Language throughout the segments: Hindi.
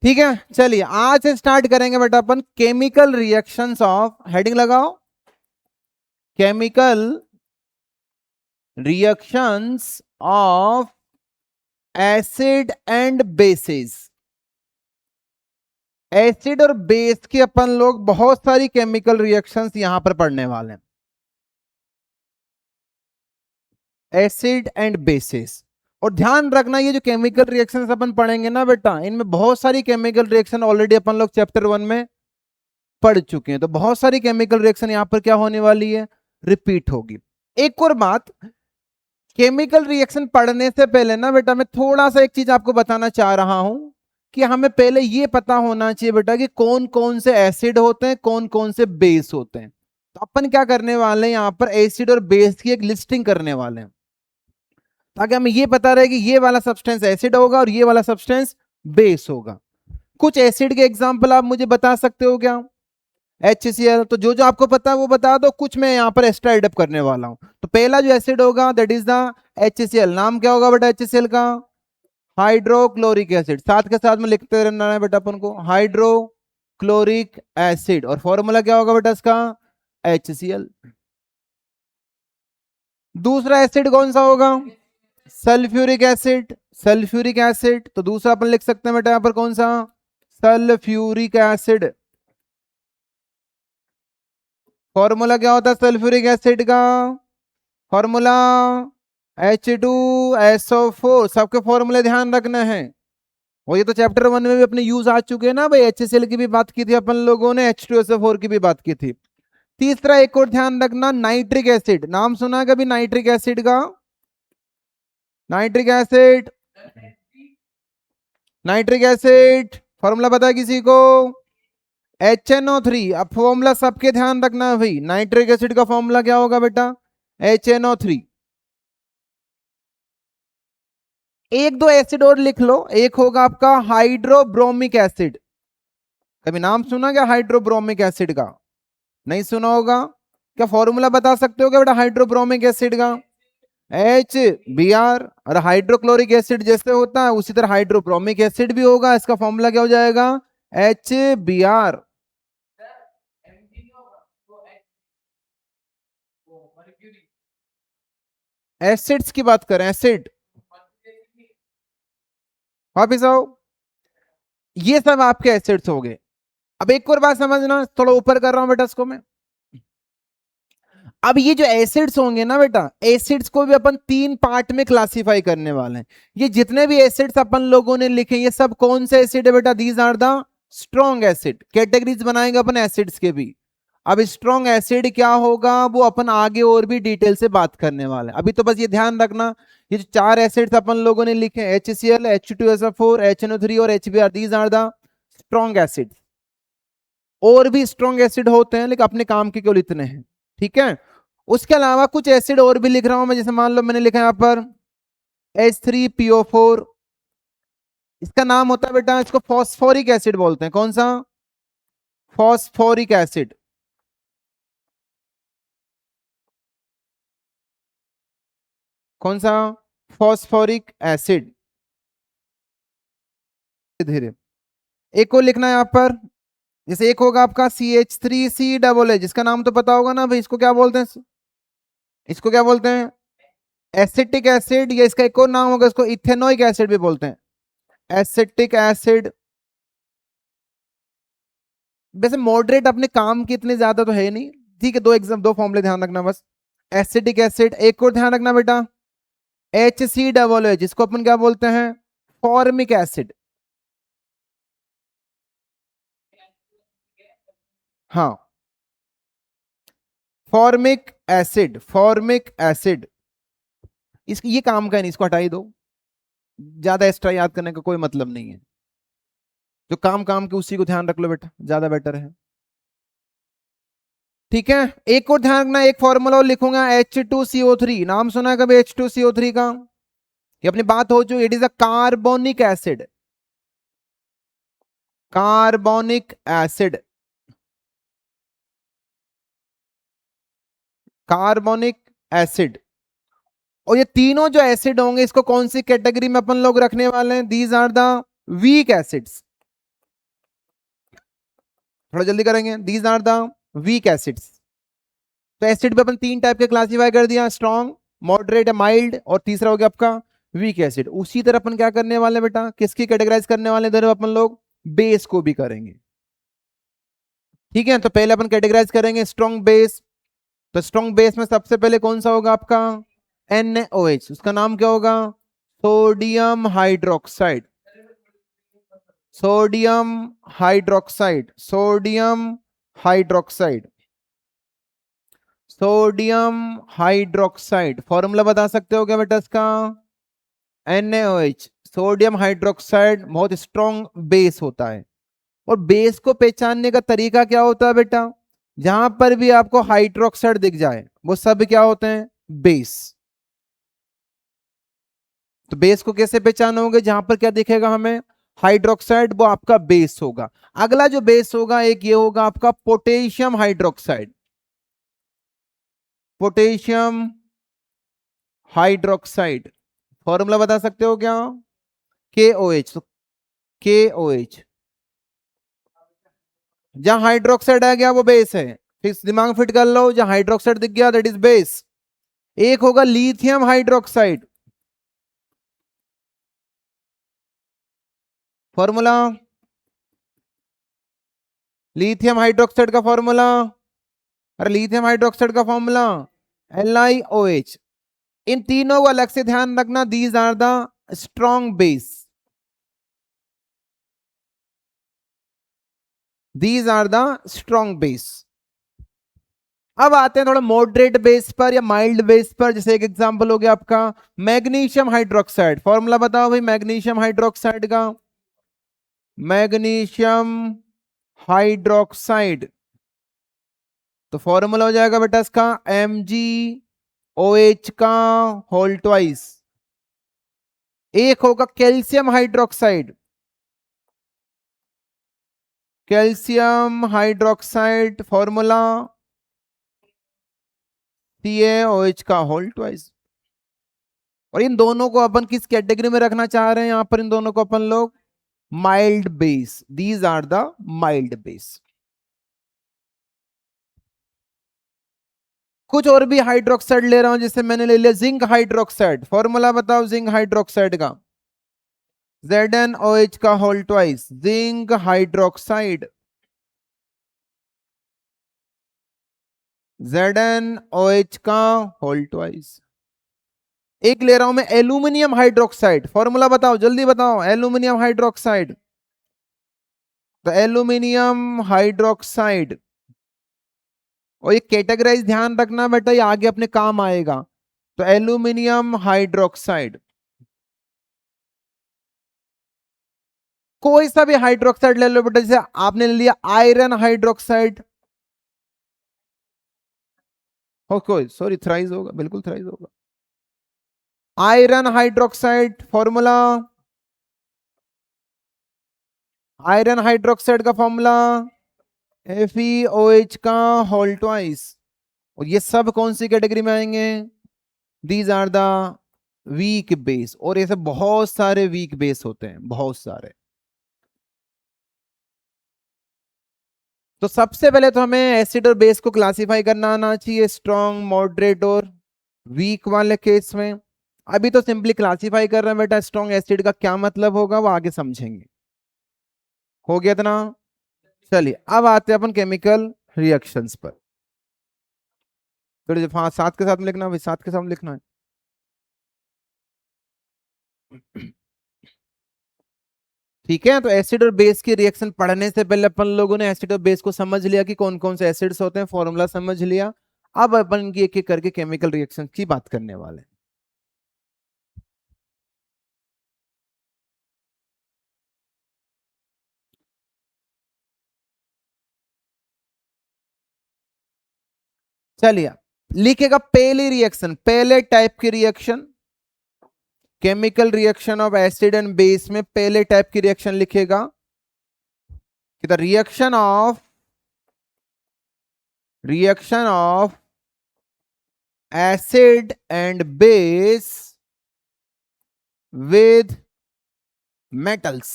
ठीक है, चलिए आज से स्टार्ट करेंगे बेटा अपन केमिकल रिएक्शंस ऑफ, हेडिंग लगाओ, chemical reactions of acid and bases. Acid और बेस की अपन लोग बहुत सारी केमिकल रिएक्शंस यहां पर पढ़ने वाले हैं। एसिड एंड बेसिस, और ध्यान रखना ये जो केमिकल रिएक्शंस अपन पढ़ेंगे ना बेटा, इनमें बहुत सारी केमिकल रिएक्शन ऑलरेडी अपन लोग चैप्टर 1 में पढ़ चुके हैं, तो बहुत सारी केमिकल रिएक्शन यहां पर क्या होने वाली है, रिपीट होगी। एक और बात, केमिकल रिएक्शन पढ़ने से पहले ना बेटा मैं थोड़ा सा एक चीज आपको बताना चाह रहा हूं कि हमें पहले ये पता होना चाहिए बेटा कि कौन कौन से एसिड होते हैं, कौन कौन से बेस होते हैं। तो अपन क्या करने वाले हैं, यहां पर एसिड और बेस की एक लिस्टिंग करने वाले हैं, ताकि हमें ये पता रहे कि ये वाला सब्सटेंस एसिड होगा और ये वाला सब्सटेंस बेस होगा। कुछ एसिड के एग्जाम्पल आप मुझे बता सकते हो क्या? HCl, तो जो जो आपको पता है वो बता दो, कुछ मैं यहाँ पर एक्स्ट्रा एडअप करने वाला हूं। तो पहला जो एसिड होगा दैट इज द HCl। नाम क्या होगा बेटा HCl का? Hydrochloric acid. साथ के साथ में लिखते रहना है बेटा अपन को, हाइड्रोक्लोरिक एसिड, और फॉर्मूला क्या होगा बेटा इसका? HCl। दूसरा एसिड कौन सा होगा? Sulphuric acid. सल्फ्यूरिक एसिड, तो दूसरा अपन लिख सकते हैं बेटा यहां पर कौन सा? Sulphuric acid. फॉर्मूला क्या होता है सल्फ्यूरिक एसिड का? Formula H2SO4। सबके फॉर्मूले ध्यान रखना है, और ये तो चैप्टर 1 में भी अपने यूज आ चुके हैं ना भाई। HCl की भी बात की थी अपन लोगों ने, H2SO4 की भी बात की थी। तीसरा एक और ध्यान रखना, नाइट्रिक एसिड। नाम सुना है कभी नाइट्रिक एसिड का? Nitric acid, nitric acid formula पता है किसी को? HNO3। अब फॉर्मूला सबके ध्यान रखना है भाई, नाइट्रिक एसिड का फॉर्मूला क्या होगा बेटा? HNO3। एक दो एसिड और लिख लो, एक होगा आपका हाइड्रोब्रोमिक एसिड। कभी नाम सुना क्या हाइड्रोब्रोमिक एसिड का? नहीं सुना होगा। क्या फॉर्मूला बता सकते हो क्या बेटा हाइड्रोब्रोमिक एसिड का? HBr। और हाइड्रोक्लोरिक एसिड जैसे होता है उसी तरह हाइड्रोब्रोमिक एसिड भी होगा, इसका फॉर्मूला क्या हो जाएगा? HBr। एसिड्स की बात करें, एसिड, वापिस आओ, ये सब आपके एसिड्स हो गए। अब एक और बात समझना, थोड़ा ऊपर कर रहा हूं बेटा इसको मैं। अब ये जो एसिड्स होंगे ना बेटा, एसिड्स को भी अपन 3 पार्ट में क्लासिफाई करने वाले हैं। ये जितने भी एसिड्स अपन लोगों ने लिखे ये सब कौन से एसिड है बेटा? These are the strong acid. Categories बनाएंगे अपन एसिड्स के भी। अब स्ट्रॉन्ग एसिड क्या होगा वो अपन आगे और भी डिटेल से बात करने वाले हैं। अभी तो बस ये ध्यान रखना, ये जो 4 एसिड्स अपन लोगों ने लिखे, HCl, H2SO4, HNO3 और HBr, these are the strong acid. और भी स्ट्रॉन्ग एसिड होते हैं लेकिन अपने काम के केवल इतने हैं, ठीक है। उसके अलावा कुछ एसिड और भी लिख रहा हूं मैं, जैसे मान लो मैंने लिखा यहां पर H3PO4। इसका नाम होता है बेटा, इसको फॉस्फोरिक एसिड बोलते हैं। कौन सा? Phosphoric acid. कौन सा? Phosphoric acid. धीरे, एक और लिखना है यहां पर, जैसे एक होगा आपका CH3CH, जिसका नाम तो पता होगा ना भाई, इसको क्या बोलते हैं? इसको क्या बोलते हैं? एसिटिक एसिड, या इसका एक और नाम होगा, इसको इथेनोइक एसिड भी बोलते हैं, एसिटिक एसिड। वैसे मॉडरेट अपने काम की इतने ज्यादा तो है नहीं, ठीक है। दो फॉर्मूले ध्यान रखना बस। एसिटिक एसिड, एक और ध्यान रखना बेटा, HCOOH, जिसको अपन क्या बोलते हैं? Formic acid. हाँ, फॉर्मिक एसिड, फॉर्मिक एसिड। इसकी ये काम का नहीं, इसको हटा ही दो, ज्यादा एक्स्ट्रा याद करने का कोई मतलब नहीं है। जो काम काम के उसी को ध्यान रख लो बेटा, ज्यादा बेटर है, ठीक है। एक और ध्यान रखना, एक फॉर्मूला और लिखूंगा, H2CO3। नाम सुना है कभी H2CO3 का? ये अपनी बात हो चुकी, it is a carbonic acid. Carbonic acid, carbonic acid. और ये तीनों जो एसिड होंगे इसको कौन सी कैटेगरी में अपन लोग रखने वाले हैं? These are the weak acids. थोड़ा जल्दी करेंगे। These are the weak acids. तो एसिड पे अपन तीन टाइप के क्लासीफाई कर दिया, स्ट्रॉन्ग, मॉडरेट, माइल्ड, और तीसरा हो गया आपका वीक एसिड। उसी तरह अपन क्या करने वाले बेटा, किसकी कैटेगराइज करने वाले इधर अपन लोग, बेस को भी करेंगे। ठीक है, तो पहले अपन कैटेगराइज करेंगे स्ट्रॉन्ग बेस। तो स्ट्रॉन्ग बेस में सबसे पहले कौन सा होगा आपका, NaOH। उसका नाम क्या होगा, sodium hydroxide. Sodium hydroxide, sodium hydroxide, sodium hydroxide. Formula बता सकते हो क्या बेटा इसका, NaOH। सोडियम हाइड्रोक्साइड बहुत स्ट्रॉन्ग बेस होता है। और बेस को पहचानने का तरीका क्या होता है बेटा, जहां पर भी आपको हाइड्रोक्साइड दिख जाए वो सब क्या होते हैं, बेस। तो बेस को कैसे पहचानोगे, जहां पर क्या दिखेगा हमें, हाइड्रोक्साइड, वो आपका बेस होगा। अगला जो बेस होगा एक ये होगा आपका potassium hydroxide. Potassium hydroxide, formula बता सकते हो क्या, KOH। तो KOH, जहां हाइड्रोक्साइड आ गया वो बेस है। फिर दिमाग फिट कर लो, जहां हाइड्रोक्साइड दिख गया दैट इज बेस। एक होगा lithium hydroxide, formula, lithium hydroxide का फॉर्मूला, अरे लिथियम हाइड्रोक्साइड का फॉर्मूला LiOH। इन तीनों को अलग से ध्यान रखना, these are the strong base, these are the strong base. अब आते हैं थोड़ा मॉडरेट बेस पर या माइल्ड बेस पर। जैसे एक एग्जांपल हो गया आपका मैग्नीशियम हाइड्रोक्साइड। फॉर्मूला बताओ भाई मैग्नीशियम हाइड्रोक्साइड का, मैग्नीशियम हाइड्रोक्साइड। तो फॉर्मूला हो जाएगा बेटा इसका MgOH का होल ट्वाइस। एक होगा calcium hydroxide, calcium hydroxide, formula CaOH का होल ट्वाइस। और इन दोनों को अपन किस कैटेगरी में रखना चाह रहे हैं, यहां पर इन दोनों को अपन लोग mild base, these are the mild base. कुछ और भी हाइड्रोक्साइड ले रहा हूं, जैसे मैंने ले लिया जिंक हाइड्रोक्साइड। फॉर्मूला बताओ जिंक हाइड्रोक्साइड का, ZnOH का whole twice, zinc hydroxide, ZnOH का होल ट्वाइस। एक ले रहा हूं मैं एल्यूमिनियम हाइड्रोक्साइड। फॉर्मूला बताओ जल्दी बताओ, एल्यूमिनियम हाइड्रोक्साइड। तो एल्यूमिनियम हाइड्रोक्साइड, और ये कैटेगराइज ध्यान रखना बेटा, ये आगे अपने काम आएगा। तो एल्यूमिनियम हाइड्रोक्साइड, कोई सा भी हाइड्रोक्साइड ले लो बेटा। जैसे आपने ले लिया आयरन हाइड्रोक्साइड, हो कोई सॉरी थ्राइस होगा, बिल्कुल थ्राइस होगा। Iron hydroxide, formula, iron hydroxide का फॉर्मूला FeOH का होल ट्वाइस। और ये सब कौन सी कैटेगरी में आएंगे, these are the weak base. और ऐसे बहुत सारे वीक बेस होते हैं, बहुत सारे। तो सबसे पहले तो हमें एसिड और बेस को क्लासिफाई करना आना चाहिए, स्ट्रॉन्ग, मॉडरेट और वीक वाले केस में। अभी तो सिंपली क्लासिफाई कर रहे हैं बेटा, स्ट्रॉन्ग एसिड का क्या मतलब होगा वो आगे समझेंगे। हो गया इतना। चलिए अब आते हैं अपन केमिकल रिएक्शंस पर। थोड़ी हाँ साथ के साथ में लिखना भाई, साथ के साथ में लिखना है। ठीक है, तो एसिड और बेस की रिएक्शन पढ़ने से पहले अपन लोगों ने एसिड और बेस को समझ लिया कि कौन कौन से एसिड्स होते हैं, फॉर्मूला समझ लिया। अब अपन की एक एक करके केमिकल रिएक्शन की बात करने वाले हैं। चलिए लिखेगा पहली रिएक्शन, पहले टाइप की reaction, chemical reaction of acid and base में पहले टाइप की रिएक्शन लिखेगा कि the reaction of acid and base with metals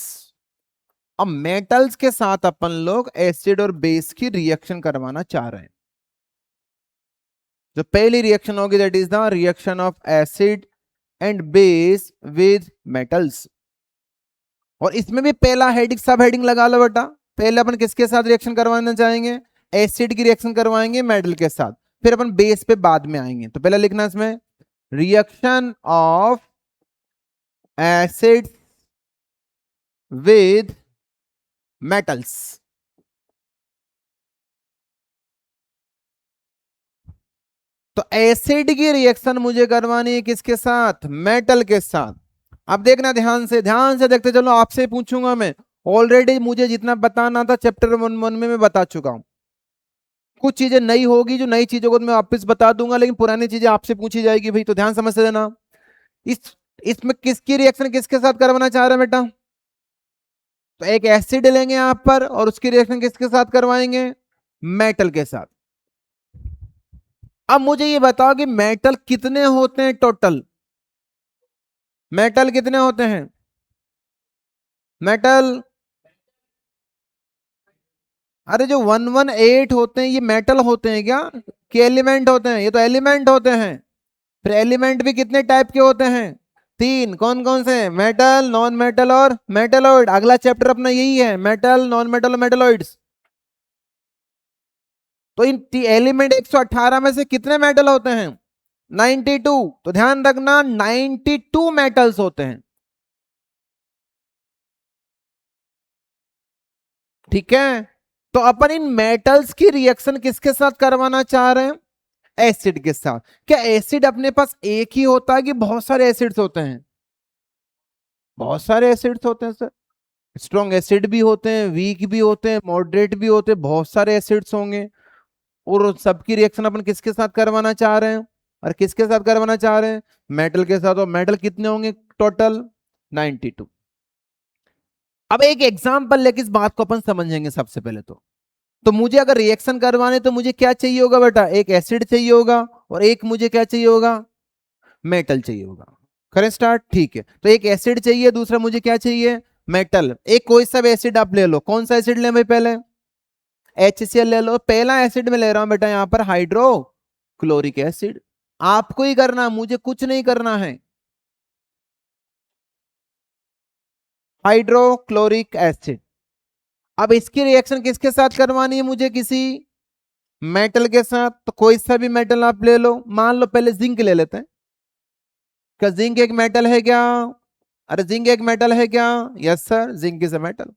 अब मेटल्स के साथ अपन लोग एसिड और बेस की रिएक्शन करवाना चाह रहे हैं। जो पहली रिएक्शन होगी that is the reaction of acid and base with metals. और इसमें भी पहला हेडिंग सब हेडिंग लगा लो बेटा। पहले अपन किसके साथ रिएक्शन करवाना चाहेंगे? एसिड की रिएक्शन करवाएंगे मेटल के साथ, फिर अपन बेस पे बाद में आएंगे। तो पहला लिखना इसमें reaction of acid with metals. तो एसिड की रिएक्शन मुझे करवानी है किसके साथ? मेटल के साथ। अब देखना ध्यान से देखते चलो, आपसे पूछूंगा मैं। ऑलरेडी मुझे जितना बताना था चैप्टर 1 में मैं बता चुका हूं। कुछ चीजें नई होगी, जो नई चीजों को मैं वापस बता दूंगा, लेकिन पुरानी चीजें आपसे पूछी जाएगी भाई, तो ध्यान समझ से देना। इस इसमें किसकी रिएक्शन किसके साथ करवाना चाह रहे हैं बेटा? तो एक एसिड लेंगे यहां पर और उसकी रिएक्शन किसके साथ करवाएंगे? मेटल के साथ। अब मुझे ये बताओ कि मेटल कितने होते हैं टोटल? मेटल कितने होते हैं? मेटल, अरे जो 118 होते हैं ये मेटल होते हैं क्या कि एलिमेंट होते हैं? ये तो एलिमेंट होते हैं। फिर एलिमेंट भी कितने टाइप के होते हैं? 3। कौन कौन से? मेटल, नॉन मेटल और मेटलॉइड। अगला चैप्टर अपना यही है, मेटल, नॉन मेटल और मेटलॉइड्स। तो इन एलिमेंट 118 में से कितने मेटल होते हैं? 92। तो ध्यान रखना 92 मेटल्स होते हैं। ठीक है, तो अपन इन मेटल्स की रिएक्शन किसके साथ करवाना चाह रहे हैं? एसिड के साथ। क्या एसिड अपने पास एक ही होता है कि बहुत सारे एसिड्स होते हैं? बहुत सारे एसिड्स होते हैं सर। स्ट्रॉन्ग एसिड भी होते हैं, वीक भी होते हैं, मॉडरेट भी होते हैं, बहुत सारे एसिड्स होंगे। और सबकी रिएक्शन अपन किसके साथ करवाना चाह रहे हैं? और किसके साथ करवाना चाह रहे हैं? मेटल के साथ। और मेटल कितने होंगे टोटल? 92। अब एक एग्जांपल लेके इस बात को अपन समझेंगे सबसे पहले। तो मुझे अगर रिएक्शन करवाने तो मुझे क्या चाहिए होगा बेटा? एक एसिड चाहिए होगा और एक मुझे क्या चाहिए होगा? मेटल चाहिए होगा। करें स्टार्ट? ठीक है, तो एक एसिड चाहिए, दूसरा मुझे क्या चाहिए? मेटल। एक कोई सा एसिड आप ले लो। कौन सा एसिड ले भाई? पहले HCl ले लो। पहला एसिड में ले रहा हूं बेटा यहां पर हाइड्रोक्लोरिक एसिड। आपको ही करना, मुझे कुछ नहीं करना है। Hydrochloric acid. अब इसकी रिएक्शन किसके साथ करवानी है मुझे? किसी मेटल के साथ। तो कोई सा भी मेटल आप ले लो। मान लो पहले जिंक ले लेते हैं। क्या जिंक एक मेटल है क्या? अरे जिंक एक मेटल है क्या? Yes sir, zinc is a metal.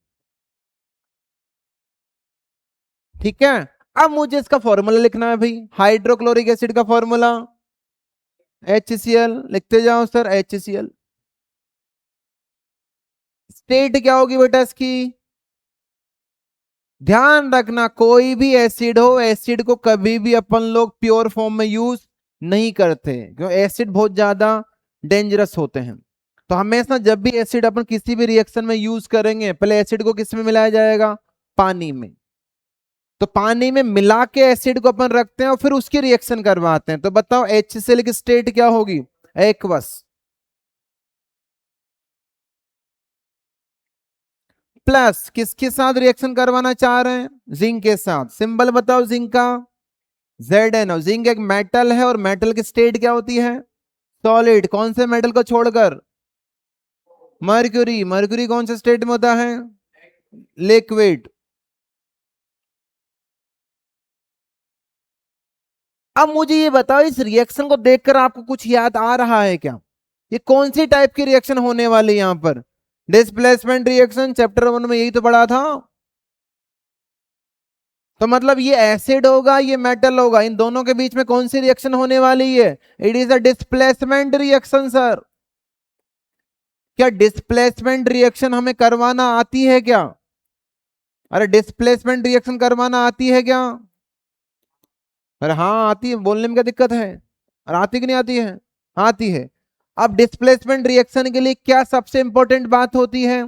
ठीक है, अब मुझे इसका फॉर्मूला लिखना है भाई। हाइड्रोक्लोरिक एसिड का फॉर्मूला HCl। लिखते जाओ सर, HCl। स्टेट क्या होगी बेटा इसकी? ध्यान रखना कोई भी एसिड हो, एसिड को कभी भी अपन लोग प्योर फॉर्म में यूज नहीं करते, क्योंकि एसिड बहुत ज्यादा डेंजरस होते हैं। तो हमेशा जब भी एसिड अपन किसी भी रिएक्शन में यूज करेंगे, पहले एसिड को किस में मिलाया जाएगा? पानी में। तो पानी में मिला के एसिड को अपन रखते हैं और फिर उसकी रिएक्शन करवाते हैं। तो बताओ HCl की स्टेट क्या होगी? एक्वस। प्लस किसके साथ रिएक्शन करवाना चाह रहे हैं? जिंक के साथ। सिंबल बताओ जिंक का? Zn। और जिंक एक मेटल है और मेटल की स्टेट क्या होती है? सॉलिड। कौन से मेटल को छोड़कर? मर्क्यूरी। मर्क्यूरी कौन से स्टेट में होता है? लिक्विड। अब मुझे ये बताओ, इस रिएक्शन को देखकर आपको कुछ याद आ रहा है क्या? ये कौन सी टाइप की रिएक्शन होने वाली है यहां पर? Displacement reaction. चैप्टर 1 में यही तो पढ़ा था। तो मतलब ये एसिड होगा, ये मेटल होगा, इन दोनों के बीच में कौन सी रिएक्शन होने वाली है? It is a displacement reaction sir. क्या डिस्प्लेसमेंट रिएक्शन हमें करवाना आती है क्या? अरे डिस्प्लेसमेंट रिएक्शन करवाना आती है क्या? अरे हाँ आती है, बोलने में क्या दिक्कत है? अरे आती कि नहीं आती है? आती है। अब डिस्प्लेसमेंट रिएक्शन के लिए क्या सबसे इंपॉर्टेंट बात होती है?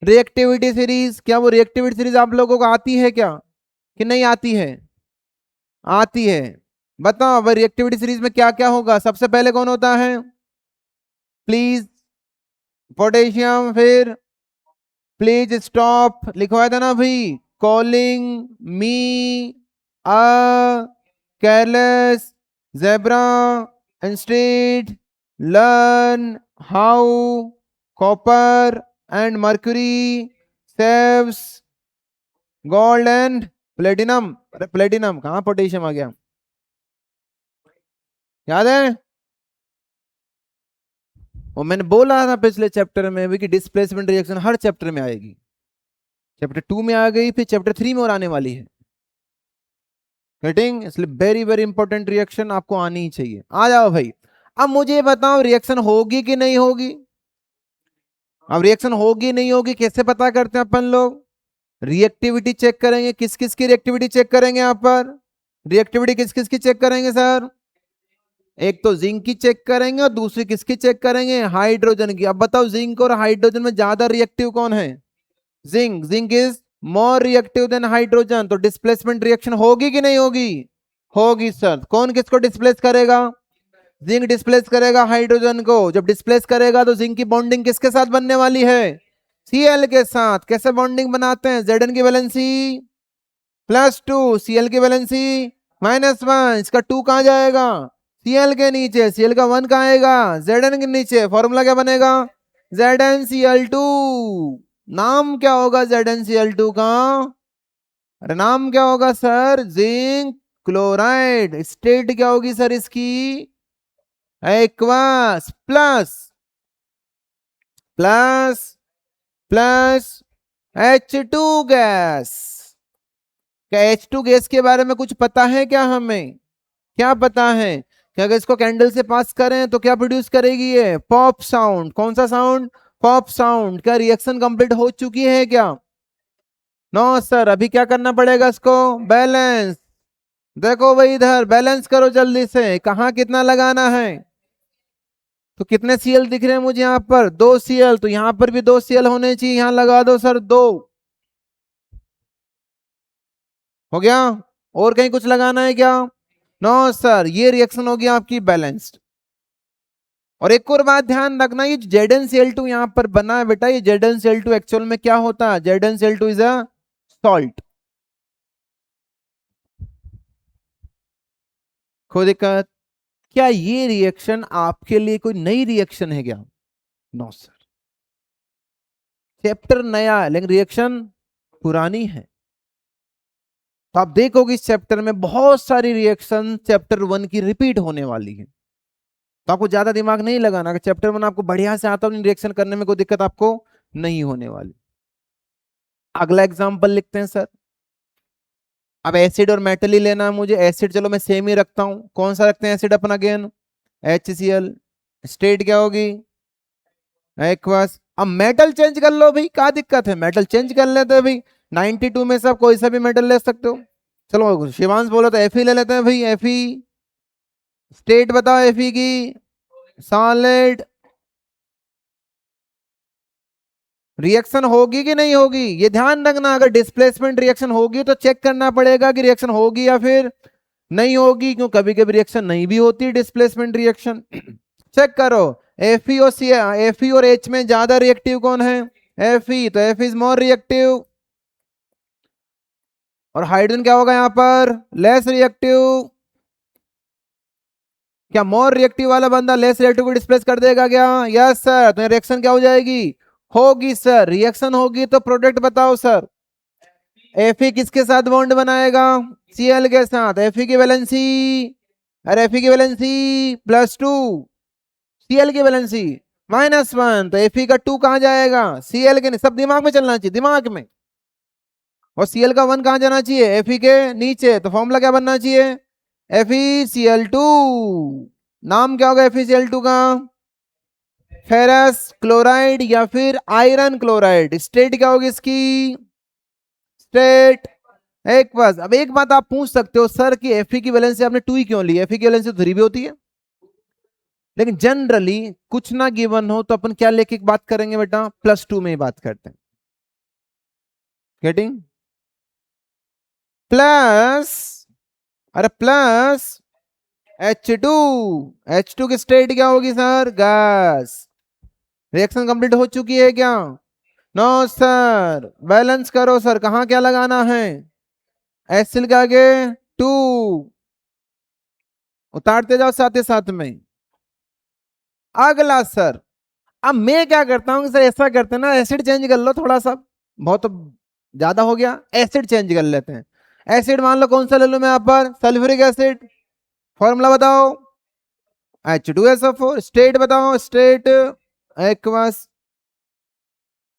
Reactivity series. क्या वो रिएक्टिविटी सीरीज आप लोगों को आती है क्या कि नहीं आती है? आती है। बताओ अब रिएक्टिविटी सीरीज में क्या क्या होगा? सबसे पहले कौन होता है? प्लीज। पोटेशियम। फिर प्लीज स्टॉप लिखवाया था ना भाई, calling me a careless zebra instead learn how copper and mercury saves gold and platinum. अरे प्लेटिनम कहाँ पोटेशियम आ गया, याद है? और मैंने बोला था पिछले चैप्टर में भी कि डिस्प्लेसमेंट रिएक्शन हर चैप्टर में आएगी। चैप्टर 2 में आ गई, फिर चैप्टर 3 में और आने वाली है। गेटिंग? इसलिए वेरी वेरी इंपॉर्टेंट रिएक्शन आपको आनी ही चाहिए। आ जाओ भाई, अब मुझे बताओ रिएक्शन होगी कि नहीं होगी। अब रिएक्शन होगी नहीं होगी कैसे पता करते हैं अपन लोग? रिएक्टिविटी चेक करेंगे। किस किस की रिएक्टिविटी चेक करेंगे यहाँ पर? रिएक्टिविटी किस किस की चेक करेंगे सर? एक तो जिंक की चेक करेंगे और दूसरी किसकी चेक करेंगे? हाइड्रोजन की। अब बताओ जिंक और हाइड्रोजन में ज्यादा रिएक्टिव कौन है? Zinc. Zinc is more reactive than hydrogen, तो डिस्प्लेसमेंट रिएक्शन होगी कि नहीं होगी? होगी सर। कौन किसको डिस्प्लेस करेगा? जिंक डिस्प्लेस करेगा हाइड्रोजन को। जब डिस्प्लेस करेगा तो जिंक की बॉन्डिंग किसके साथ बनने वाली है? Cl के साथ। कैसे बॉन्डिंग बनाते हैं? Zn की वैलेंसी +2, Cl की वैलेंसी -1। इसका 2 कहां जाएगा? Cl के नीचे। Cl का 1 कहां आएगा? Zn के नीचे। फॉर्मूला क्या बनेगा? ZnCl2। नाम क्या होगा ZnCl2 का? अरे नाम क्या होगा सर? Zinc chloride. स्टेट क्या होगी सर इसकी? Aqueous. Plus plus plus H2 gas. क्या H2 गैस के बारे में कुछ पता है क्या हमें? क्या पता है कि अगर इसको कैंडल से पास करें तो क्या प्रोड्यूस करेगी ये? Pop sound. कौन सा साउंड? Pop sound. क्या रिएक्शन कंप्लीट हो चुकी है क्या? नो सर, अभी क्या करना पड़ेगा इसको? बैलेंस। देखो भाई इधर बैलेंस करो जल्दी से, कहाँ कितना लगाना है। तो कितने सीएल दिख रहे हैं मुझे यहाँ पर? 2 सीएल। तो यहाँ पर भी 2 सीएल होने चाहिए, यहाँ लगा दो सर 2। हो गया? और कहीं कुछ लगाना है क्या? नो सर, ये रिएक्शन होगी आपकी बैलेंस्ड। और एक और बात ध्यान रखना, ये ZnCl2 यहाँ पर बना है बेटा, ये ZnCl2 एक्चुअल में क्या होता है? ZnCl2 is a salt. कोई दिक्कत? क्या ये रिएक्शन आपके लिए कोई नई रिएक्शन है क्या? नो सर, चैप्टर नया है लेकिन रिएक्शन पुरानी है। तो आप देखोगे इस चैप्टर में बहुत सारी रिएक्शन चैप्टर 1 की रिपीट होने वाली है। तो आपको ज्यादा दिमाग नहीं लगाना। अगर चैप्टर 1 आपको बढ़िया से आता है, रिएक्शन करने में कोई दिक्कत आपको नहीं होने वाली। अगला एग्जांपल लिखते हैं सर। अब एसिड और मेटल ही लेना है मुझे। एसिड चलो मैं सेम ही रखता हूं। कौन सा रखते हैं एसिड अपन? Again HCl। स्टेट क्या होगी? एक्वस। अब मेटल चेंज कर लो भाई, क्या दिक्कत है? मेटल चेंज कर लेते हैं भाई। 92 में से आप कोई सा भी मेटल ले सकते हो। चलो शिवांश बोलो तो Fe ले लेते हैं भाई। Fe स्टेट बताओ Fe की। सॉलिड। रिएक्शन होगी कि नहीं होगी ये ध्यान रखना। अगर डिस्प्लेसमेंट रिएक्शन होगी तो चेक करना पड़ेगा कि रिएक्शन होगी या फिर नहीं होगी, क्यों कभी कभी रिएक्शन नहीं भी होती डिस्प्लेसमेंट रिएक्शन। चेक करो। Fe और H में ज्यादा रिएक्टिव कौन है? Fe। तो Fe इज मोर रिएक्टिव। और हाइड्रोजन क्या होगा यहाँ पर? Less reactive. क्या मोर रिएक्टिव वाला बंदा लेस रिएक्टिव को डिस्प्लेस कर देगा क्या? Yes sir. तो रिएक्शन क्या हो जाएगी? होगी सर। रिएक्शन होगी तो प्रोडक्ट बताओ सर। Fe किसके साथ बॉन्ड बनाएगा? Cl के साथ। Fe की वैलेंसी, अरे Fe की वैलेंसी +2, Cl की वैलेंसी -1। तो Fe का 2 कहां जाएगा? Cl के। सब दिमाग में चलना चाहिए, दिमाग में। और Cl का 1 कहां जाना चाहिए? Fe के नीचे। तो फॉर्मूला क्या बनना चाहिए? FeCl2। नाम क्या होगा FeCl2 का? फेरस क्लोराइड या फिर आयरन क्लोराइड। स्टेट क्या होगी इसकी? State aqueous. अब एक बात आप पूछ सकते हो सर कि Fe की वैलेंसी आपने 2 ही क्यों ली? Fe की वैलेंसी 3 भी होती है। लेकिन जनरली कुछ ना गिवन हो तो अपन क्या लेके बात करेंगे बेटा? +2 में ही बात करते हैं। गेटिंग? प्लस, अरे प्लस H2। H2 की स्टेट क्या होगी सर? गैस। रिएक्शन कंप्लीट हो चुकी है क्या? नो सर, बैलेंस करो सर, कहाँ क्या लगाना है, एसिड के आगे 2, उतारते जाओ साथ ही साथ में। अगला सर, अब मैं क्या करता हूँ सर, ऐसा करते हैं ना, एसिड चेंज कर लो थोड़ा सा, बहुत ज्यादा हो गया, एसिड चेंज कर लेते हैं। एसिड मान लो कौन सा ले लूं मैं यहाँ पर, सल्फ्यूरिक एसिड, फॉर्मूला बताओ, H2SO4, स्टेट बताओ, स्टेट एक्वस।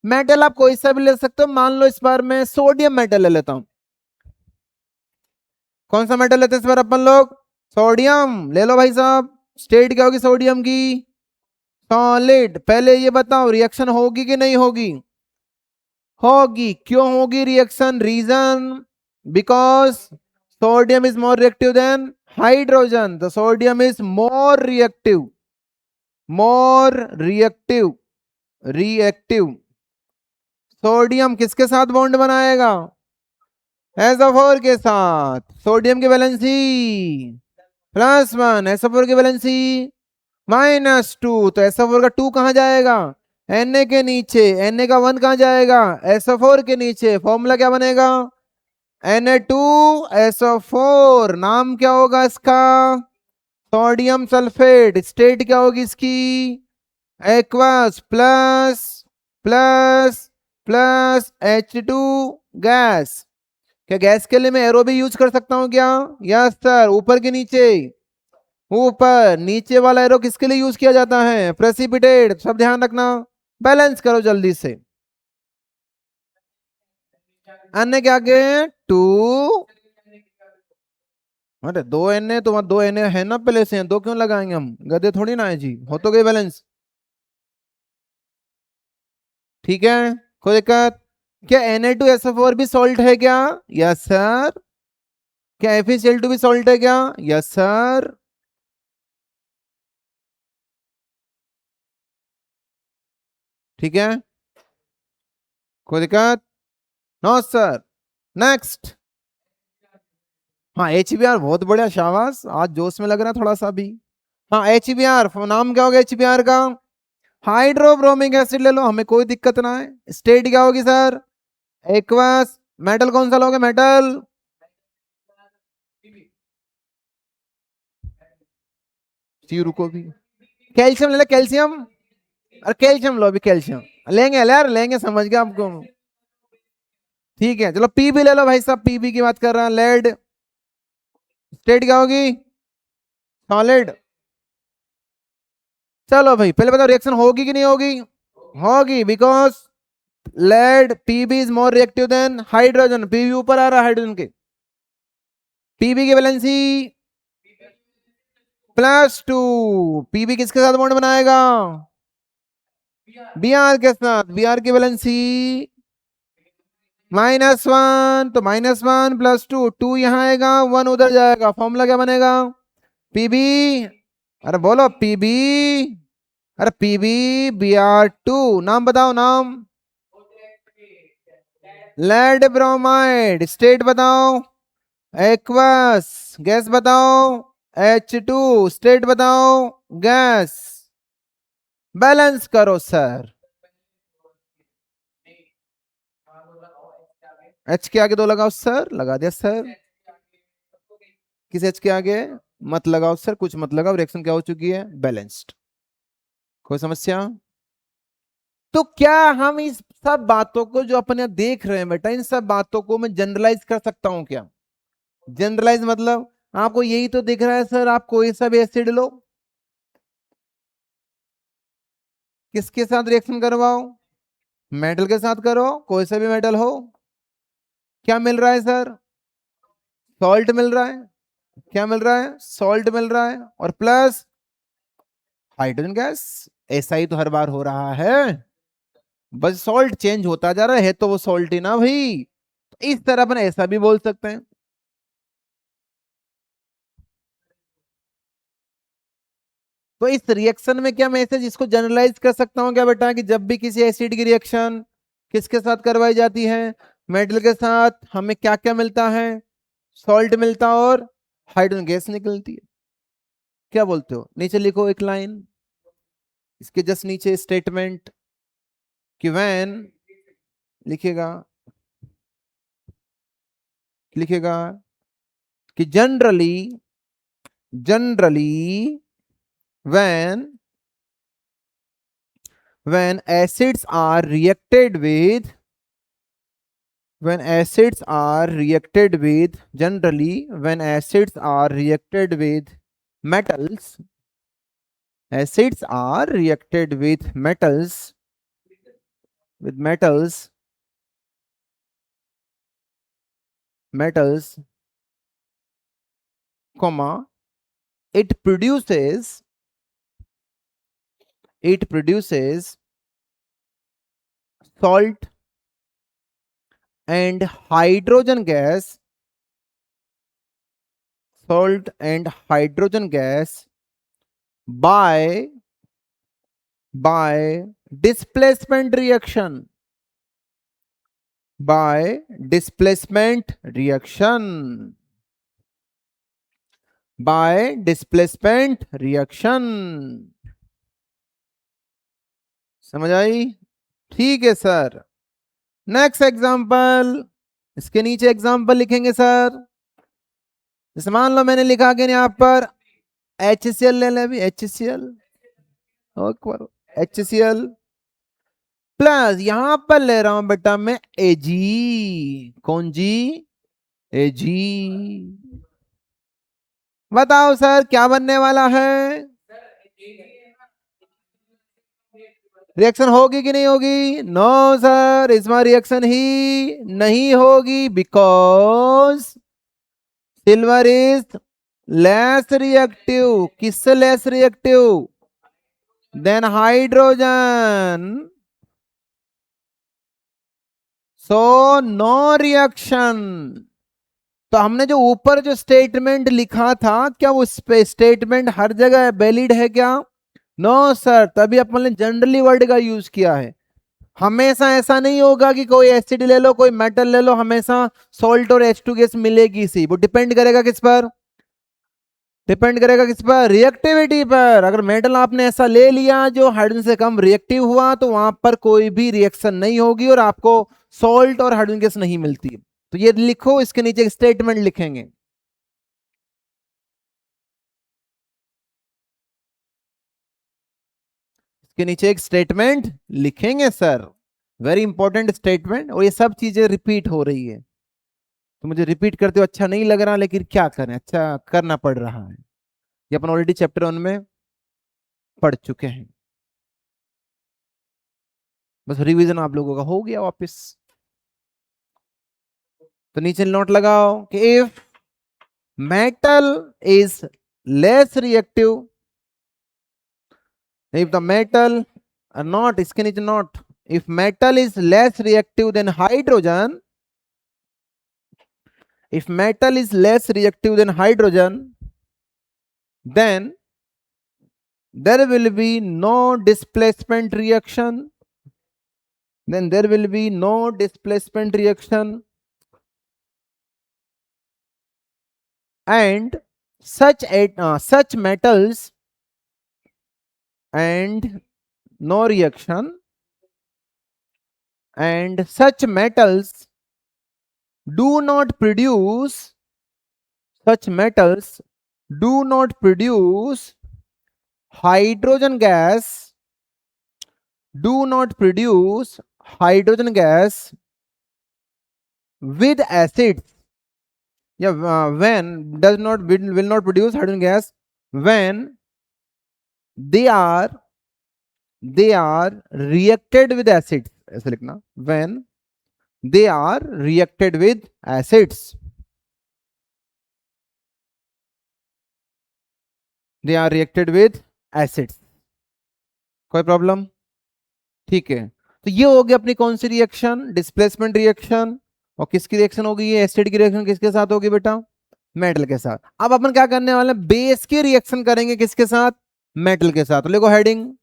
मेटल आप कोई सा भी ले सकते हो, मान लो इस बार मैं सोडियम मेटल ले लेता हूं। कौन सा मेटल लेते हैं इस बार अपन लोग, सोडियम ले लो भाई साहब। स्टेट क्या होगी सोडियम की, सॉलिड। पहले ये बताओ रिएक्शन होगी कि नहीं होगी, होगी। क्यों होगी reaction, reason, because sodium is more reactive than hydrogen, the sodium is more reactive, more reactive, reactive. सोडियम किसके साथ बॉन्ड बनाएगा, SO4 के साथ। सोडियम की वैलेंसी +1, SO4 की वैलेंसी -2, तो SO4 का 2 कहां जाएगा, Na के नीचे, Na का 1 कहां जाएगा, SO4 के नीचे। फॉर्मूला क्या बनेगा, Na2SO4। नाम क्या होगा इसका, सोडियम सल्फेट। स्टेट क्या होगी इसकी, aqueous, plus plus plus H2 gas. क्या गैस के लिए मैं एरो भी यूज कर सकता हूं क्या, यस सर। ऊपर के नीचे, ऊपर नीचे वाला एरो किसके लिए यूज किया जाता है, प्रेसिपिटेट, सब ध्यान रखना। बैलेंस करो जल्दी से, अन्य क्या आगे 2, अरे 2 Na, तो 2 Na है ना पहले से, दो क्यों लगाएंगे हम, गधे थोड़ी ना है जी, हो तो गई बैलेंस। ठीक है, कोई दिक्कत, क्या Na2SO4 भी सॉल्ट है क्या, यस सर। क्या FeCl2 भी सॉल्ट है क्या, यस सर। ठीक है, कोई दिक्कत, नो सर। नेक्स्ट, हाँ HBr, बहुत बढ़िया, शाबाश, आज जोश में लग रहा है थोड़ा सा भी। हाँ HBr, नाम क्या होगा HBr का, हाइड्रोब्रोमिक एसिड ले लो, हमें कोई दिक्कत ना है। स्टेट क्या होगी सर, एक्वस। मेटल कौन सा लोगे, मेटल, सी, रुको भी, कैल्शियम ले लो, कैल्शियम। अरे कैल्शियम लो, अभी कैल्शियम लेंगे यार, लेंगे, समझ गया आपको। ठीक है चलो, पी भी ले लो भाई साहब, पीबी की बात कर रहा है, लेड। स्टेट क्या होगी, सॉलिड। चलो भाई पहले बताओ रिएक्शन होगी कि नहीं होगी, होगी, because lead PB is more reactive than hydrogen. PB ऊपर आ रहा है हाइड्रोजन के, पीबी की वैलेंसी +2। पीबी किसके साथ बॉन्ड बनाएगा, Br के साथ। Br की वैलेंसी -1, तो -1 +2, 2 यहाँ आएगा, 1 उधर जाएगा। फॉर्मूला क्या बनेगा, पीबी, अरे बोलो पीबी, अरे पीबी Br2। नाम बताओ, नाम, लेड ब्रोमाइड। स्टेट बताओ, एक्वस। गैस बताओ, H2। स्टेट बताओ, गैस। बैलेंस करो सर, H के आगे 2 लगाओ सर, लगा दिया सर। किस H के आगे मत लगाओ सर, कुछ मत लगाओ, रिएक्शन क्या हो चुकी है, बैलेंस्ड। कोई समस्या, तो क्या हम इस सब बातों को जो अपन यहाँ देख रहे हैं बेटा, इन सब बातों को मैं जनरलाइज कर सकता हूं क्या, जनरलाइज मतलब आपको यही तो दिख रहा है सर, आप कोई सा भी एसिड लो, किसके साथ रिएक्शन करवाओ, मेटल के साथ करो, कोई सा भी मेटल हो, क्या मिल रहा है सर, सॉल्ट मिल रहा है। क्या मिल रहा है, सॉल्ट मिल रहा है, और प्लस हाइड्रोजन गैस। ऐसा ही तो हर बार हो रहा है, बस सॉल्ट चेंज होता जा रहा है तो वो सॉल्ट ही ना भाई। तो इस तरह अपन ऐसा भी बोल सकते हैं। तो इस रिएक्शन में क्या मैसेज इसको जनरलाइज कर सकता हूं क्या बेटा, कि जब भी किसी एसिड की रिएक्शन किसके साथ करवाई जाती है, मेटल के साथ, हमें क्या क्या मिलता है, सॉल्ट मिलता और हाइड्रोजन गैस निकलती है। क्या बोलते हो, नीचे लिखो एक लाइन, इसके जस्ट नीचे स्टेटमेंट कि व्हेन लिखेगा लिखेगा कि generally when acids are reacted with generally when acids are reacted with metals acids are reacted with metals comma it produces salt and hydrogen gas by displacement reaction by displacement reaction समझ आई? ठीक है सर। नेक्स्ट एग्जांपल, इसके नीचे एग्जांपल लिखेंगे सर। जैसे मान लो मैंने लिखा कि यहाँ पर HCl ले लें, अभी HCl HCl प्लस यहां पर ले रहा हूं बेटा मैं Ag। कौन जी? Ag। बताओ सर क्या बनने वाला है? रिएक्शन होगी कि नहीं होगी? नो सर, इसमें रिएक्शन ही नहीं होगी because silver is less reactive. किससे less reactive? Than hydrogen. So no reaction. तो हमने जो ऊपर जो स्टेटमेंट लिखा था, क्या वो स्टेटमेंट हर जगह वैलिड है क्या? नो सर, तभी अपन ने जनरली वर्ड का यूज किया है। हमेशा ऐसा नहीं होगा कि कोई एसिड ले लो कोई मेटल ले लो हमेशा सॉल्ट और H2 गैस मिलेगी सी। वो डिपेंड करेगा किस पर? रिएक्टिविटी पर। अगर मेटल आपने ऐसा ले लिया जो हाइड्रोजन से कम रिएक्टिव हुआ तो वहां पर कोई भी रिएक्शन नहीं होगी और आपको सॉल्ट और हाइड्रोजन गैस नहीं मिलती। तो ये लिखो, इसके नीचे एक स्टेटमेंट लिखेंगे। इसके नीचे एक स्टेटमेंट लिखेंगे सर, वेरी इंपॉर्टेंट स्टेटमेंट। और ये सब चीजें रिपीट हो रही है तो मुझे रिपीट करते हुए अच्छा नहीं लग रहा, लेकिन क्या करें, अच्छा करना पड़ रहा है। ये अपन ऑलरेडी चैप्टर 1 में पढ़ चुके हैं, बस रिवीजन आप लोगों का हो गया वापस। तो नीचे नोट लगाओ कि if metal is less reactive, if the metal not, इसके नीचे not, if metal is less reactive than hydrogen, if metal is less reactive than hydrogen, then there will be no displacement reaction. And such metals and no reaction, and such metals do not produce hydrogen gas, with acids. When will not produce hydrogen gas when they are reacted with acids। ऐसे लिखना, when they are reacted with acids, कोई प्रॉब्लम? ठीक है, तो ये हो गया अपनी कौन सी रिएक्शन? Displacement reaction. और किसकी रिएक्शन होगी? ये एसिड की रिएक्शन किसके साथ होगी बेटा? मेटल के साथ। अब अपन क्या करने वाले हैं? बेस की रिएक्शन करेंगे किसके साथ? मेटल के साथ। तो देखो हेडिंग,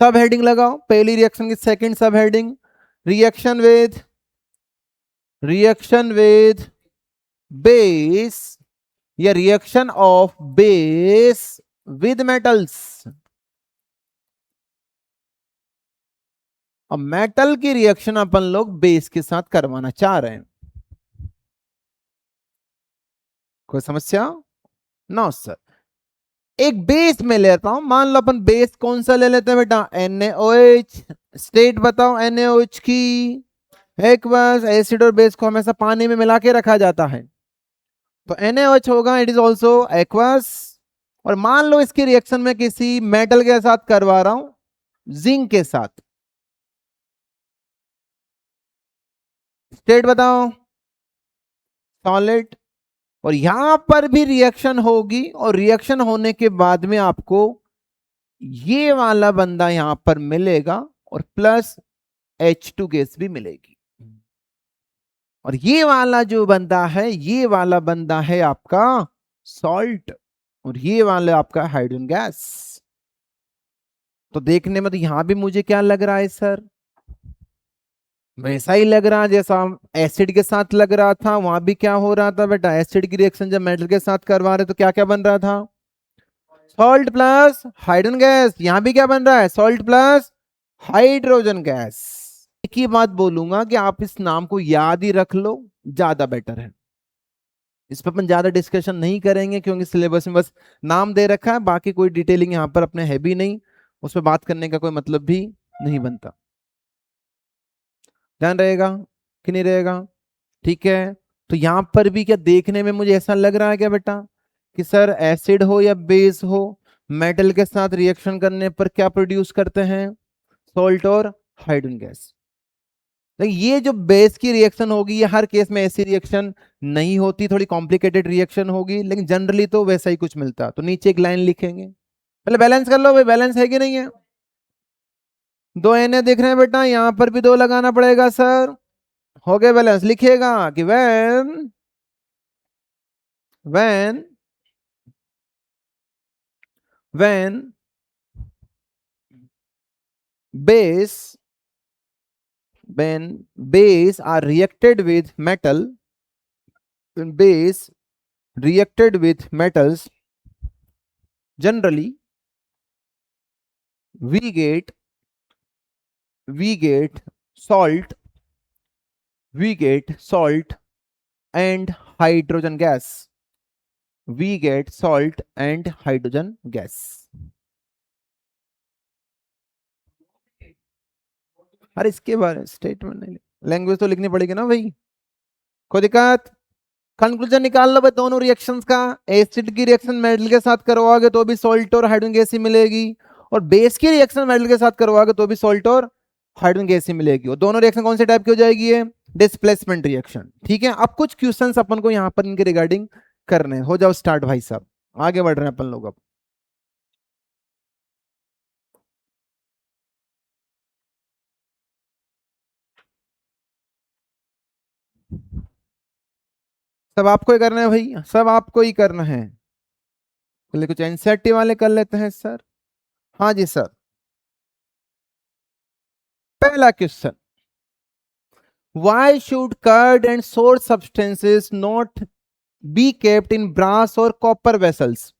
सब हेडिंग लगाओ। पहली रिएक्शन की सेकंड सब हेडिंग, रिएक्शन विद बेस या reaction of base with metals. अब मेटल की रिएक्शन अपन लोग बेस के साथ करवाना चाह रहे हैं। कोई समस्या? No sir. एक बेस में लेता हूं, मान लो अपन बेस कौन सा ले लेते हैं बेटा, NaOH। स्टेट बताओ NaOH की। एक्वस। एसिड और बेस को हमेशा पानी में मिला के रखा जाता है, तो NaOH होगा, इट इज ऑल्सो एक्वस। और मान लो इसकी रिएक्शन में किसी मेटल के साथ करवा रहा हूं, जिंक के साथ। स्टेट बताओ सॉलिड। और यहां पर भी रिएक्शन होगी, और रिएक्शन होने के बाद में आपको ये वाला बंदा यहां पर मिलेगा, और प्लस H2 गैस भी मिलेगी। और ये वाला जो बंदा है, ये वाला बंदा है आपका सॉल्ट, और ये वाला आपका हाइड्रोजन गैस। तो देखने में तो यहां भी मुझे क्या लग रहा है सर, वैसा ही लग रहा है जैसा एसिड के साथ लग रहा था। वहां भी क्या हो रहा था बेटा, एसिड की रिएक्शन जब मेटल के साथ करवा रहे तो क्या क्या बन रहा था, सॉल्ट प्लस हाइड्रोजन गैस। यहां भी क्या बन रहा है, सॉल्ट प्लस हाइड्रोजन गैस। एक ही बात बोलूंगा कि आप इस नाम को याद ही रख लो, ज्यादा बेटर है। इस पर अपन ज्यादा डिस्कशन नहीं करेंगे, क्योंकि सिलेबस में बस नाम दे रखा है, बाकी कोई डिटेलिंग यहाँ पर अपने है भी नहीं, उस पर बात करने का कोई मतलब भी नहीं बनता। ध्यान रहेगा कि नहीं रहेगा? ठीक है। तो यहां पर भी क्या देखने में मुझे ऐसा लग रहा है क्या बेटा, कि सर एसिड हो या बेस हो, मेटल के साथ रिएक्शन करने पर क्या प्रोड्यूस करते हैं, सॉल्ट और हाइड्रोजन गैस। लेकिन ये जो बेस की रिएक्शन होगी, ये हर केस में ऐसी रिएक्शन नहीं होती, थोड़ी कॉम्प्लिकेटेड रिएक्शन होगी, लेकिन जनरली तो वैसा ही कुछ मिलता। तो नीचे एक लाइन लिखेंगे, पहले बैलेंस कर लो भाई, बैलेंस है कि नहीं है। दो Na दिख रहे हैं बेटा, यहां पर भी दो लगाना पड़ेगा सर। हो गए बैलेंस। लिखिएगा कि when when base when base are reacted with metal, when base reacted with metals, generally we get salt, we get salt and hydrogen gas, we get salt and hydrogen gas। अरे इसके बारे स्टेटमेंट नहीं, लैंग्वेज तो लिखनी पड़ेगी ना भाई, कोई दिक्कत? कंक्लूजन निकाल लो भाई दोनों रिएक्शंस का। एसिड की रिएक्शन मेटल के साथ करवाओगे तो भी सॉल्ट और हाइड्रोजन गैस ही मिलेगी, और बेस की रिएक्शन मेटल के साथ करवाओगे तो भी सॉल्ट और हाइड्रोजन गैस ही मिलेगी। और दोनों रिएक्शन कौन से टाइप की हो जाएगी, ये डिस्प्लेसमेंट रिएक्शन। ठीक है, अब कुछ क्वेश्चंस अपन को यहाँ पर इनके रिगार्डिंग करने। हो जाओ स्टार्ट भाई साहब, आगे बढ़ रहे हैं अपन लोग अब। सब आपको ही करना है भाई, सब आपको ही करना है। पहले कुछ एनसीईआरटी वाले कर लेते हैं सर। हाँ जी सर। पहला question, why should curd and sour substances not be kept in brass or copper vessels?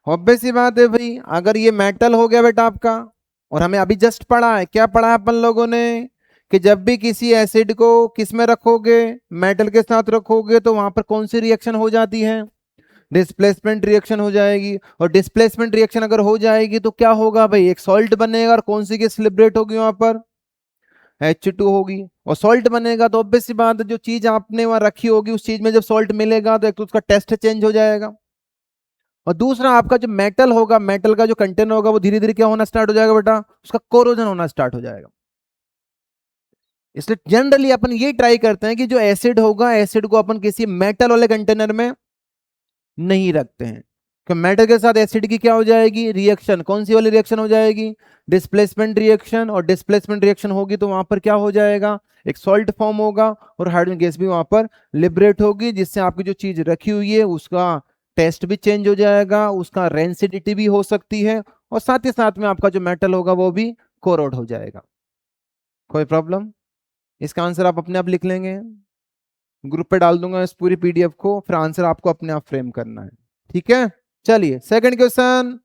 Obvious सी बात है भाई, अगर ये मेटल हो गया बेटा आपका, और हमें अभी जस्ट पढ़ा है, क्या पढ़ा है अपन लोगों ने, कि जब भी किसी एसिड को किस में रखोगे, मेटल के साथ रखोगे, तो वहां पर कौन सी रिएक्शन हो जाती है, डिस्प्लेसमेंट रिएक्शन हो जाएगी। और डिस्प्लेसमेंट रिएक्शन अगर हो जाएगी तो क्या होगा भाई, एक सॉल्ट बनेगा, और कौन सी गैस लिबरेट होगी वहां पर, H2 होगी। और सॉल्ट बनेगा तो ऑब्वियस सी बात है, जो चीज आपने वहां रखी होगी उस चीज में जब सॉल्ट मिलेगा तो एक तो उसका टेस्ट चेंज हो जाएगा, और दूसरा आपका जो मेटल होगा, मेटल का जो कंटेनर होगा वो धीरे धीरे क्या होना स्टार्ट हो जाएगा बेटा, उसका कोरोजन होना स्टार्ट हो जाएगा। इसलिए जनरली अपन ये ट्राई करते हैं कि जो एसिड होगा, एसिड को अपन किसी मेटल वाले कंटेनर में नहीं रखते हैं, कि मेटल के साथ एसिड की क्या हो जाएगी रिएक्शन, कौन सी वाली रिएक्शन हो जाएगी, डिस्प्लेसमेंट रिएक्शन। और डिस्प्लेसमेंट रिएक्शन होगी तो वहां पर क्या हो जाएगा, एक सॉल्ट फॉर्म होगा, और हाइड्रोजन गैस भी वहां पर लिबरेट होगी, जिससे आपकी जो चीज रखी हुई है उसका टेस्ट भी चेंज हो जाएगा, उसका रेंसिडिटी भी हो सकती है, और साथ ही साथ में आपका जो मेटल होगा वो भी कोरोड हो जाएगा। कोई प्रॉब्लम? इसका आंसर आप अपने आप लिख लेंगे, ग्रुप पे डाल दूंगा इस पूरी पीडीएफ को, फिर आंसर आपको अपने आप फ्रेम करना है। ठीक है, चलिए second question.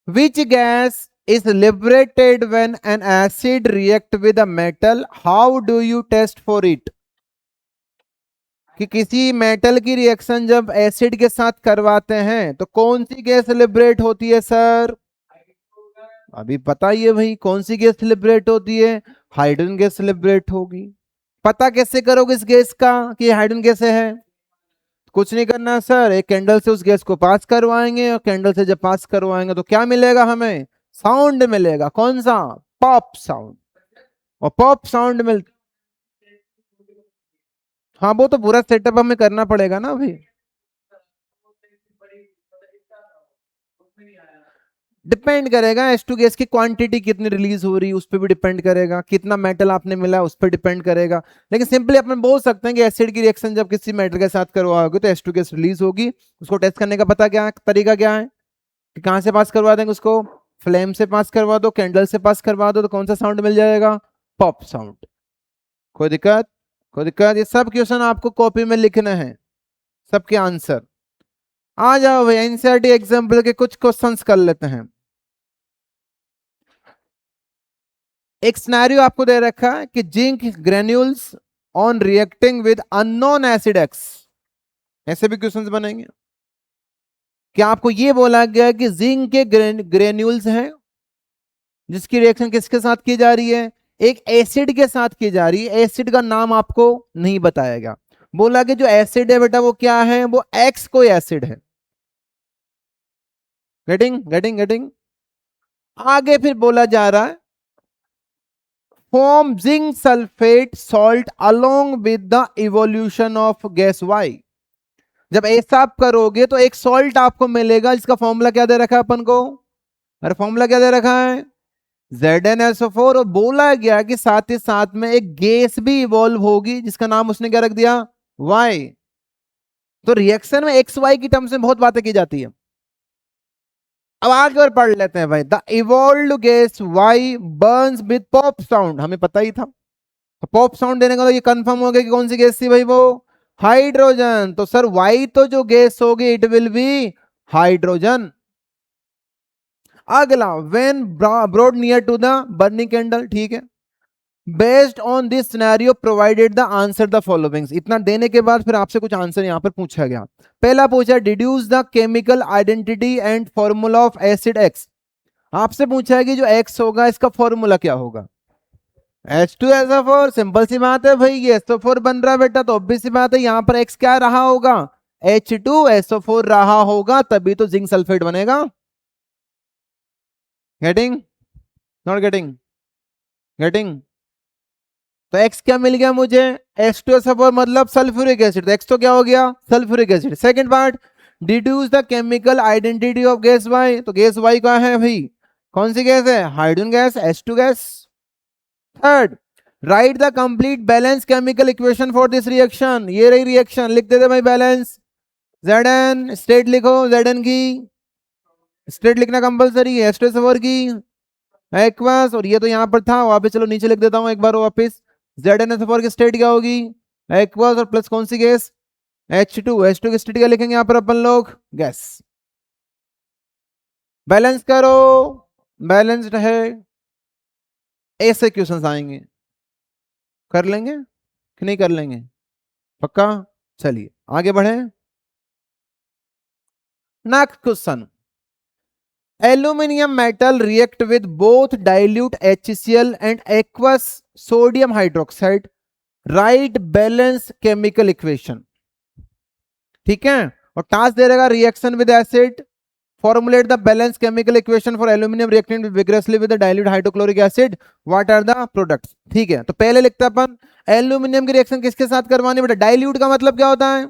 Which gas is liberated when an acid react with a metal? How do you test for it? कि किसी मेटल की रिएक्शन जब एसिड के साथ करवाते हैं तो कौन सी गैस लिबरेट होती है सर? अभी पता ही है भाई, कौन सी गैस लिबरेट होती है? हाइड्रोजन गैस लिबरेट होगी। पता कैसे करोगे इस गैस का कि हाइड्रोजन गैस है? कुछ नहीं करना सर, एक कैंडल से उस गैस को पास करवाएंगे और कैंडल से जब पास करवाएंगे तो क्या मिलेगा हमें? साउंड मिलेगा। कौन सा? Pop sound. और पॉप साउंड मिल, हाँ वो तो पूरा सेटअप हमें करना पड़ेगा ना अभी। डिपेंड करेगा H2 गैस की क्वांटिटी कितनी रिलीज हो रही है, उस पर भी डिपेंड करेगा, कितना मेटल आपने मिला उस पर डिपेंड करेगा। लेकिन सिंपली अपन बोल सकते हैं कि एसिड की रिएक्शन जब किसी मेटल के साथ करवाओगे तो H2 गैस रिलीज होगी। उसको टेस्ट करने का पता क्या है, तरीका क्या है कि कहां से पास करवा देंगे उसको? फ्लेम से पास करवा दो, कैंडल से पास करवा दो, तो कौन सा साउंड मिल जाएगा? Pop sound. कोई दिक्कत? कोई दिक्कत? ये सब क्वेश्चन आपको कॉपी में लिखने हैं, सबके आंसर। आ जाओ भैया, एनसीईआरटी एग्जाम्पल के कुछ क्वेश्चंस कर लेते हैं। एक सिनेरियो आपको दे रखा है कि zinc granules on reacting with unknown acid x, ऐसे भी क्वेश्चंस बनेंगे। क्या आपको ये बोला गया कि जिंक के ग्रेन्यूल्स हैं जिसकी रिएक्शन किसके साथ की जा रही है? एक एसिड के साथ की जा रही है। एसिड का नाम आपको नहीं बताया गया। बोला कि जो एसिड है बेटा वो क्या है? वो एक्स कोई एसिड है। Getting getting getting? आगे फिर बोला जा रहा है form zinc sulfate salt along with the evolution of gas Y। जब ऐसा आप करोगे तो एक सॉल्ट आपको मिलेगा जिसका फॉर्मूला क्या दे रखा है अपन को? अरे फॉर्मूला क्या दे रखा है? ZnSO4। और बोला गया कि साथ ही साथ में एक गैस भी इवॉल्व होगी जिसका नाम उसने क्या रख दिया? Y। तो रिएक्शन में एक्स वाई की टर्म्स में बहुत बातें की जाती है। अब आगे और पढ़ लेते हैं भाई। The evolve gas Y burns with pop sound, हमें पता ही था। तो पॉप साउंड देने का तो ये कंफर्म हो गया कि कौन सी गैस थी भाई? वो हाइड्रोजन। तो सर वाई तो जो गैस होगी इट विल बी हाइड्रोजन। अगला, when brought near to the burning candle, ठीक है। Based on this scenario provided the answer the followings. इतना देने के बाद फिर आपसे कुछ आंसर यहां पर पूछा गया। पहला पूछा deduce the chemical identity and formula of acid x. आपसे पूछा है कि जो एक्स होगा इसका फॉर्मूला क्या होगा? H2SO4। सिंपल सी बात है भाई, ये SO4 बन रहा है बेटा, तो ऑब्वियस सी बात है यहाँ पर X क्या रहा होगा? H2SO4 रहा होगा, तभी तो जिंक सल्फेट बनेगा। गेटिंग? Not getting? गेटिंग? तो X क्या मिल गया मुझे? H2SO4 मतलब सल्फ्यूरिक एसिड। तो X तो क्या हो गया? Sulphuric acid. Second part, deduce the chemical identity of gas Y। तो गैस Y क्या है भाई? कौन सी गैस है? Hydrogen gas, H2 gas. Third, right the complete balance chemical equation for this reaction. ये रही रिएक्शन, लिख देते भाई बैलेंस। Zn स्टेट लिखो, Zn की स्टेट लिखना कंपलसरी है, H2SO4 की एक्वस। और ये तो यहां पर था, वापस चलो नीचे लिख देता हूं एक बार वापस। ZnSO4 की स्टेट क्या होगी? एक्वस। और प्लस कौन सी गैस? H2 की स्टेट क्या लिखेंगे यहां पर अपन लोग? गैस। बैलेंस करो, बैलेंस्ड है। ऐसे क्वेश्चंस आएंगे, कर लेंगे कि नहीं कर लेंगे? पक्का? चलिए आगे बढ़े। Next question, aluminium metal react with both dilute HCl and aqueous sodium hydroxide, right balance chemical equation. ठीक है। और टास्क दे रहेगा reaction with acid, formulate the balanced chemical equation for aluminum reacting vigorously with the dilute hydrochloric acid, what are the products। ठीक है, तो पहले लिखते हैं अपन एल्यूमिनियम की रिएक्शन किसके साथ करवानी बेटा? डाइल्यूट का मतलब क्या होता है?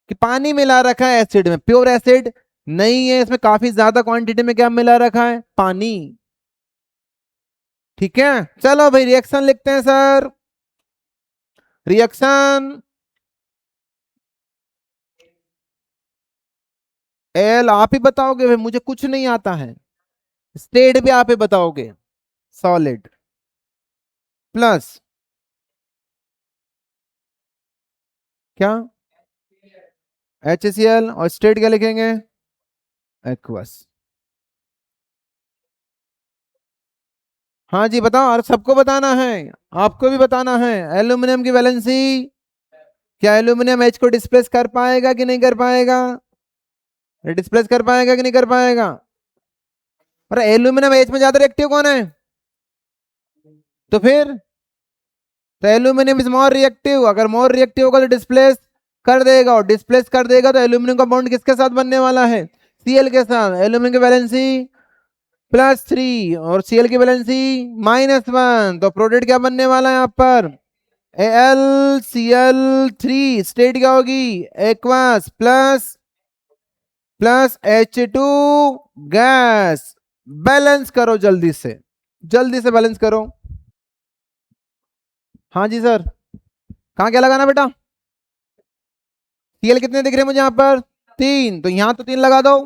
कि पानी मिला रखा है एसिड में, प्योर एसिड नहीं है, इसमें काफी ज्यादा क्वांटिटी में क्या मिला रखा है? पानी। ठीक है, चलो भाई रिएक्शन लिखते हैं सर। रिएक्शन एल आप ही बताओगे भाई, मुझे कुछ नहीं आता है। स्टेट भी आप ही बताओगे। सॉलिड प्लस क्या? HCl। और स्टेट क्या लिखेंगे? एक्वस। हाँ जी बताओ, और सबको बताना है, आपको भी बताना है। एल्यूमिनियम की वैलेंसी, क्या एल्यूमिनियम एच को डिस्प्लेस कर पाएगा कि नहीं कर पाएगा? डिस्प्लेस कर पाएगा कि नहीं कर पाएगा? और एल्यूमिनियम एच में ज्यादा रिएक्टिव कौन है? तो फिर तो एल्यूमिनियम इज मोर रिएक्टिव, अगर मोर रिएक्टिव होगा तो डिस्प्लेस कर देगा, और डिस्प्लेस कर देगा तो एल्यूमिनियम का बॉन्ड किसके साथ बनने वाला है? सीएल के साथ। एल्यूमिनियम की वैलेंसी +3 और सीएल की वैलेंसी -1, तो प्रोडक्ट क्या बनने वाला है यहाँ पर? AlCl3, स्टेट क्या होगी? Aqueous plus plus H2 gas. Balance करो जल्दी से, जल्दी से बैलेंस करो। हाँ जी सर, कहाँ क्या लगाना बेटा? सीएल कितने दिख रहे हैं मुझे यहाँ पर? 3, तो यहाँ तो 3 लगा दो।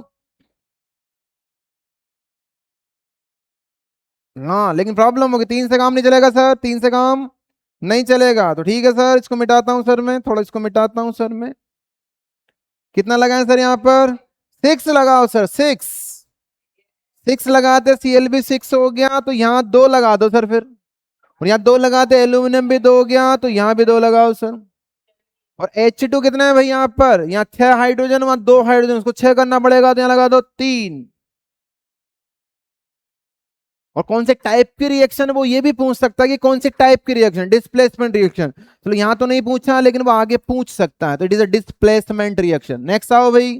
हाँ लेकिन प्रॉब्लम होगी, 3 से काम नहीं चलेगा सर, 3 से काम नहीं चलेगा। तो ठीक है सर, इसको मिटाता हूँ सर मैं, थोड़ा इसको मिटाता हूँ सर मैं। कितना लगाए सर यहाँ पर? 6 लगाओ सर, 6। 6 लगाते सीएल भी 6 हो गया, तो यहाँ 2 लगा दो सर फिर। और यहाँ 2 लगाते एल्यूमिनियम भी 2 हो गया, तो यहाँ भी 2 लगाओ सर। और H2 कितना है भाई यहाँ पर? यहाँ 6 हाइड्रोजन, वहां 2 हाइड्रोजन, उसको 6 करना पड़ेगा, तो यहाँ लगा दो 3। और कौन से टाइप की रिएक्शन, वो ये भी पूछ सकता है कि कौन से टाइप की रिएक्शन, डिस्प्लेसमेंट रिएक्शन। चलो यहाँ तो नहीं पूछा, लेकिन वो आगे पूछ सकता है, तो it is a displacement reaction. Next आओ भाई,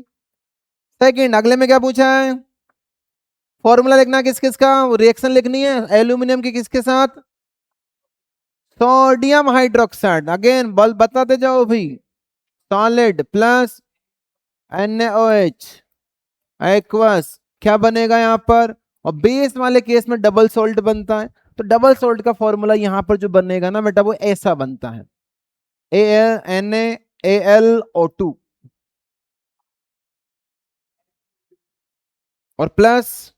सेकंड। अगले में क्या पूछा है? फॉर्मूला लिखना किस किस का, रिएक्शन लिखनी है एल्यूमिनियम की किसके साथ? Sodium hydroxide. अगेन बल बताते जाओ भाई, सॉलिड प्लस NaOH एक्वस, क्या बनेगा यहाँ पर? और बेस वाले केस में डबल सोल्ट बनता है, तो डबल सोल्ट का फॉर्मूला यहाँ पर जो बनेगा ना बेटा, वो ऐसा बनता है, NaAlO2 और प्लस।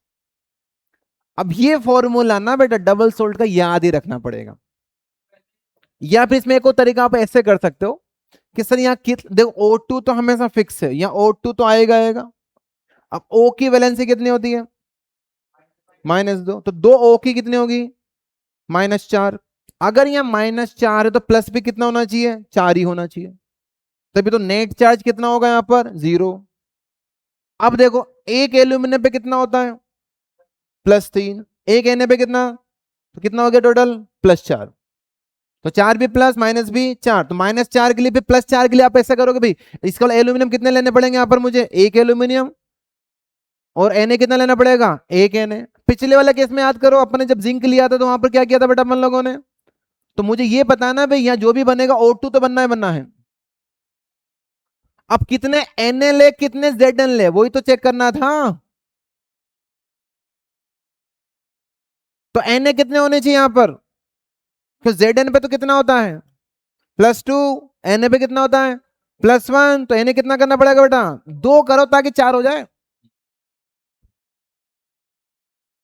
अब ये फॉर्मूला ना बेटा डबल सोल्ट का याद ही रखना पड़ेगा, या फिर इसमें एक और तरीका आप ऐसे कर सकते हो कि सर यहाँ देखो O2 तो हमेशा फिक्स है, यहाँ O2 तो आएगा आएगा। अब O की वैलेंसी कितनी होती है? -2, तो 2 O की कितनी होगी? -4। अगर यहाँ -4 है तो प्लस भी कितना होना चाहिए? 4 ही होना चाहिए, तभी तो नेट चार्ज कितना होगा यहाँ पर? 0। अब देखो एक एल्यूमिनियम पे कितना होता है? +3। एक Na पे कितना, तो कितना हो गया टोटल? +4। तो 4 भी प्लस, माइनस भी 4, तो -4 के लिए फिर +4 के लिए आप ऐसा करोगे भाई, इसका एल्यूमिनियम कितने लेने पड़ेंगे यहाँ पर मुझे? एक एल्यूमिनियम, और Na कितना लेना पड़ेगा? एक Na। पिछले वाले केस में याद करो, अपने जब जिंक लिया था तो वहां पर क्या किया था बेटा अपन लोगों ने? तो मुझे ये पता ना भाई, यहाँ जो भी बनेगा O2 तो बनना है बनना है। अब कितने Na ले कितने Zn ले, वही तो चेक करना था। तो Na कितने होने चाहिए यहाँ पर? तो Zn पे तो कितना होता है? +2। Na पे कितना होता है? +1। तो Na कितना करना पड़ेगा बेटा? 2 करो ताकि 4 हो जाए।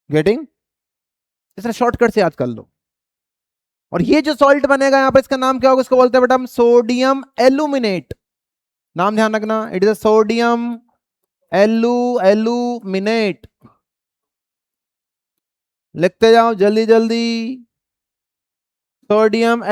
गेटिंग? इसने शॉर्टकट से याद कर लो। और ये जो सॉल्ट बनेगा यहाँ पर, इसका नाम क्या होगा? इसको बोलते हैं बेटा हम सोडियम एल्यूमिनेट। नाम ध्यान रखना, it is a sodium aluminate. लिखते जाओ जल्दी जल्दी, सोडियम